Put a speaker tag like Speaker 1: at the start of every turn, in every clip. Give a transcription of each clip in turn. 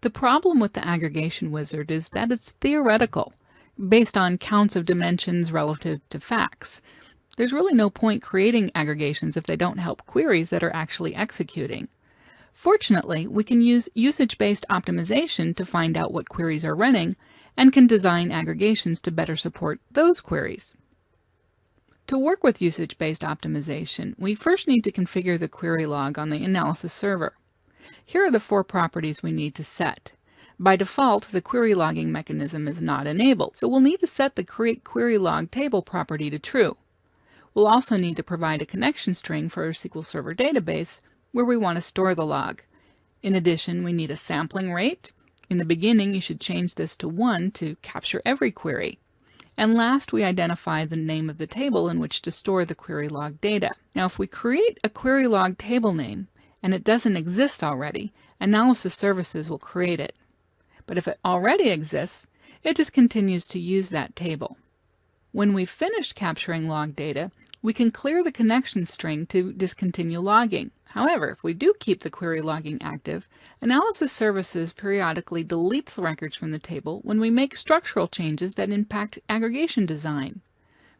Speaker 1: The problem with the aggregation wizard is that it's theoretical, based on counts of dimensions relative to facts. There's really no point creating aggregations if they don't help queries that are actually executing. Fortunately, we can use usage-based optimization to find out what queries are running and can design aggregations to better support those queries. To work with usage-based optimization, we first need to configure the query log on the analysis server. Here are the 4 properties we need to set. By default, the query logging mechanism is not enabled, so we'll need to set the create query log table property to true. We'll also need to provide a connection string for our SQL Server database where we want to store the log. In addition, we need a sampling rate. In the beginning, you should change this to 1 to capture every query. And last, we identify the name of the table in which to store the query log data. Now, if we create a query log table name and it doesn't exist already, Analysis Services will create it. But if it already exists, it just continues to use that table. When we've finished capturing log data, we can clear the connection string to discontinue logging. However, if we do keep the query logging active, Analysis Services periodically deletes records from the table when we make structural changes that impact aggregation design.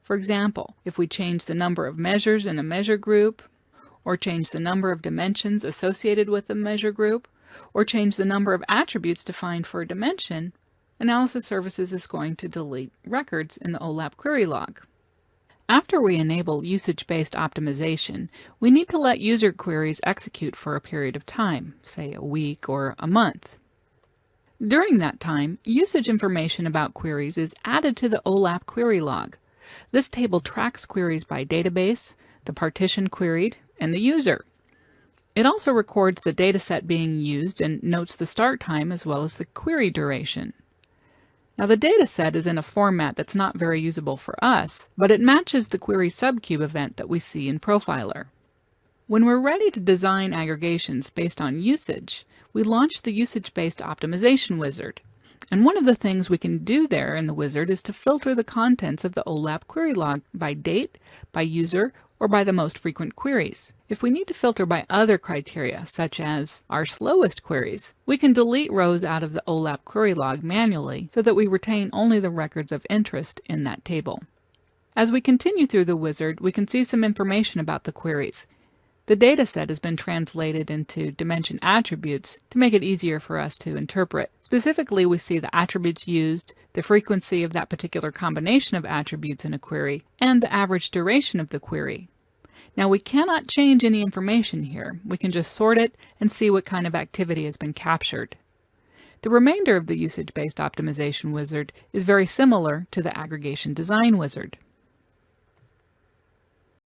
Speaker 1: For example, if we change the number of measures in a measure group, or change the number of dimensions associated with the measure group, or change the number of attributes defined for a dimension, Analysis Services is going to delete records in the OLAP query log. After we enable usage-based optimization, we need to let user queries execute for a period of time, say a week or a month. During that time, usage information about queries is added to the OLAP query log. This table tracks queries by database, the partition queried, and the user. It also records the dataset being used and notes the start time as well as the query duration. Now the dataset is in a format that's not very usable for us, but it matches the query subcube event that we see in Profiler. When we're ready to design aggregations based on usage, we launch the usage-based optimization wizard. And one of the things we can do there in the wizard is to filter the contents of the OLAP query log by date, by user, or by the most frequent queries. If we need to filter by other criteria, such as our slowest queries, we can delete rows out of the OLAP query log manually so that we retain only the records of interest in that table. As we continue through the wizard, we can see some information about the queries. The dataset has been translated into dimension attributes to make it easier for us to interpret. Specifically, we see the attributes used, the frequency of that particular combination of attributes in a query, and the average duration of the query. Now we cannot change any information here. We can just sort it and see what kind of activity has been captured. The remainder of the usage-based optimization wizard is very similar to the aggregation design wizard.